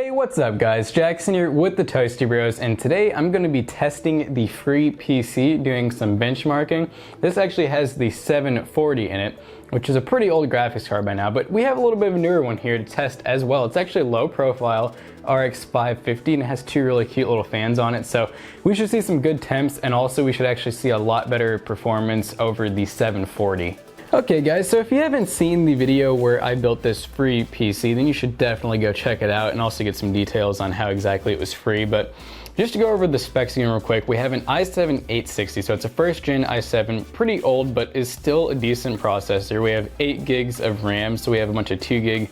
Hey, what's up guys? Jackson here with the Toasty Bros, and today I'm going to be testing the free PC, doing some benchmarking. This actually has the 740 in it, which is a pretty old graphics card by now, but we have a little bit of a newer one here to test as well. It's actually a low profile RX 550 and it has two really cute little fans on it, so we should see some good temps, and also we should actually see a lot better performance over the 740. Okay guys, so if you haven't seen the video where I built this free PC, then you should definitely go check it out and also get some details on how exactly it was free. But just to go over the specs again real quick, we have an i7 860, so it's a first gen i7, pretty old, but is still a decent processor. We have 8 gigs of RAM, so we have a bunch of 2 gig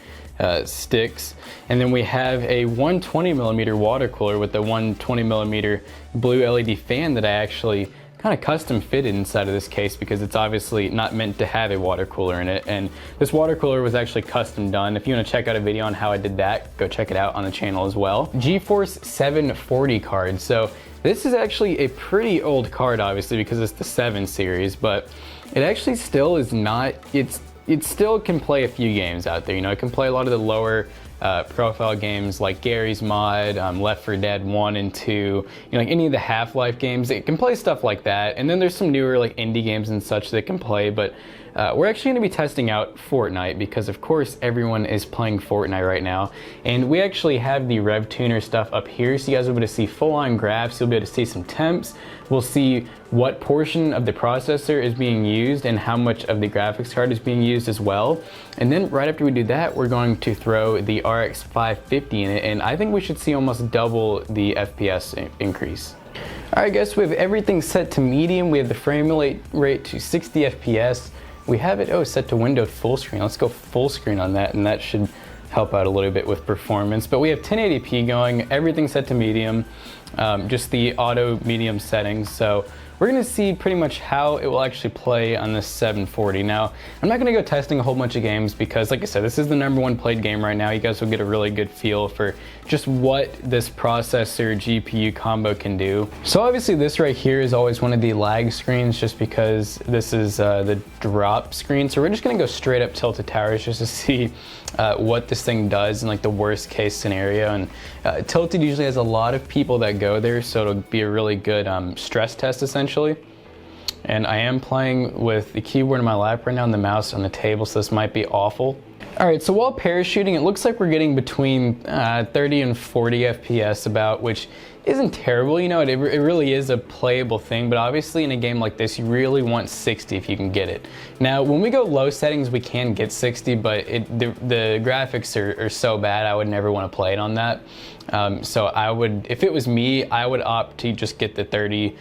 sticks, and then we have a 120mm water cooler with a 120mm blue LED fan that I actually kind of custom fitted inside of this case because it's obviously not meant to have a water cooler in it, and this water cooler was actually custom done. If you want to check out a video on how I did that, go check it out on the channel as well. Geforce 740 card. So this is actually a pretty old card, obviously, because it's the 7 series, but it actually still is not, it still can play a few games out there. You know, it can play a lot of the lower profile games like Gary's Mod, Left 4 Dead 1 and 2, you know, like any of the Half-Life games. It can play stuff like that, and then there's some newer like indie games and such that can play, but we're actually going to be testing out Fortnite because of course everyone is playing Fortnite right now, and we actually have the Rev Tuner stuff up here, so you guys will be able to see full-on graphs, you'll be able to see some temps, we'll see what portion of the processor is being used and how much of the graphics card is being used as well. And then right after we do that, we're going to throw the RX 550 in it, and I think we should see almost double the FPS increase. Alright guys, we have everything set to medium, we have the frame rate to 60 FPS, we have it set to windowed full screen. Let's go full screen on that, and that should help out a little bit with performance. But we have 1080p going, everything set to medium, just the auto medium settings. So we're gonna see pretty much how it will actually play on this 740. Now, I'm not gonna go testing a whole bunch of games because, like I said, this is the #1 played game right now. You guys will get a really good feel for just what this processor GPU combo can do. So obviously this right here is always one of the lag screens just because this is the drop screen. So we're just gonna go straight up Tilted Towers just to see what this thing does in like the worst case scenario. And Tilted usually has a lot of people that go there, so it'll be a really good stress test essentially. And I am playing with the keyboard in my lap right now and the mouse on the table, so this might be awful. Alright, so while parachuting, it looks like we're getting between 30 and 40 FPS about, which isn't terrible. You know, it really is a playable thing, but obviously in a game like this, you really want 60 if you can get it. Now, when we go low settings, we can get 60, but the graphics are so bad, I would never want to play it on that. So I would, if it was me, I would opt to just get the 30,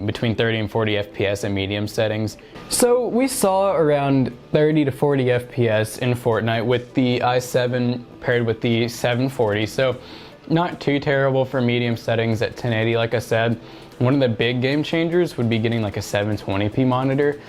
between 30 and 40 FPS in medium settings. So we saw around 30 to 40 FPS in Fortnite with the i7 paired with the 740. So not too terrible for medium settings at 1080, like I said. One of the big game changers would be getting like a 720p monitor,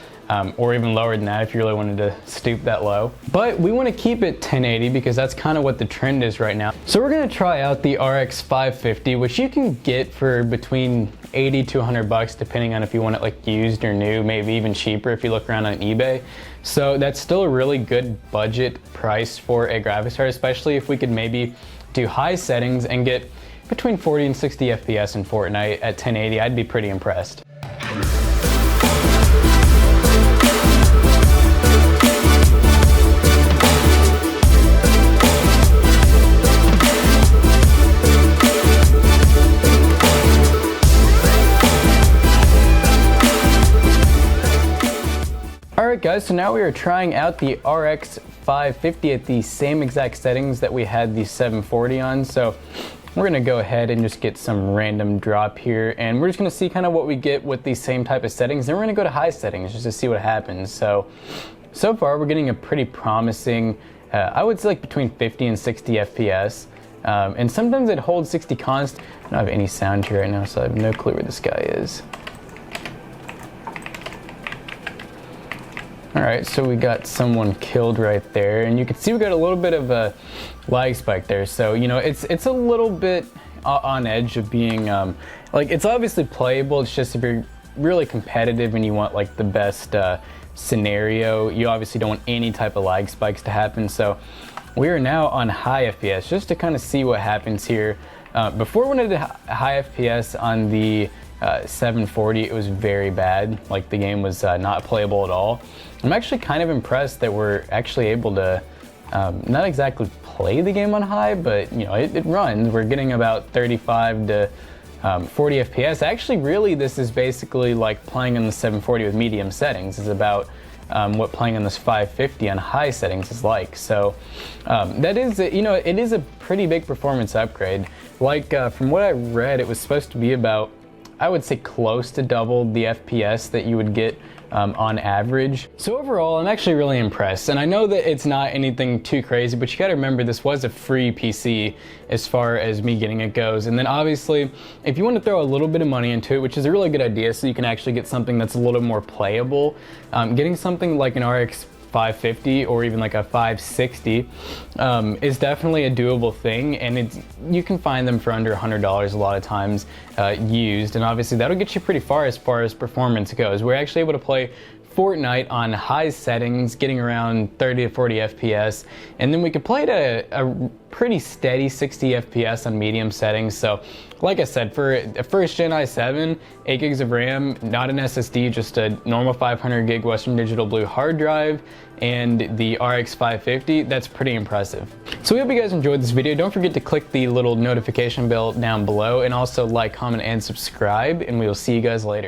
or even lower than that if you really wanted to stoop that low. But we want to keep it 1080 because that's kind of what the trend is right now. So we're going to try out the RX 550, which you can get for between 80 to 100 bucks, depending on if you want it like used or new, maybe even cheaper if you look around on eBay. So that's still a really good budget price for a graphics card, especially if we could maybe do high settings and get between 40 and 60 FPS in Fortnite at 1080, I'd be pretty impressed. Alright guys, so now we are trying out the RX 550 at the same exact settings that we had the 740 on. So we're going to go ahead and just get some random drop here, and we're just going to see kind of what we get with the same type of settings. Then we're going to go to high settings just to see what happens. So far we're getting a pretty promising, I would say like between 50 and 60 FPS. And sometimes it holds 60 const. I don't have any sound here right now, so I have no clue where this guy is. Alright, so we got someone killed right there, and you can see we got a little bit of a lag spike there. So, you know, it's a little bit on edge of being, like, it's obviously playable. It's just if you're really competitive and you want like the best scenario, you obviously don't want any type of lag spikes to happen. So we are now on high FPS just to kind of see what happens here. Before when I did high FPS on the 740, it was very bad. Like the game was not playable at all. I'm actually kind of impressed that we're actually able to not exactly play the game on high, but you know, it runs. We're getting about 35 to 40 FPS. Actually, really, this is basically like playing in the 740 with medium settings. It's about what playing on this 550 on high settings is like. So that is, you know, it is a pretty big performance upgrade. Like from what I read, it was supposed to be about, I would say, close to double the FPS that you would get on average. So overall, I'm actually really impressed. And I know that it's not anything too crazy, but you gotta remember this was a free PC as far as me getting it goes. And then obviously, if you want to throw a little bit of money into it, which is a really good idea, so you can actually get something that's a little more playable, getting something like an RX 550 or even like a 560 is definitely a doable thing, and you can find them for under $100 a lot of times used, and obviously that'll get you pretty far as performance goes. We're actually able to play Fortnite on high settings, getting around 30 to 40 FPS, and then we could play at a pretty steady 60 FPS on medium settings. So like I said, for a first gen i7, 8 gigs of RAM, not an SSD, just a normal 500 gig Western Digital Blue hard drive, and the RX 550, that's pretty impressive. So we hope you guys enjoyed this video. Don't forget to click the little notification bell down below, and also like, comment, and subscribe, and we will see you guys later.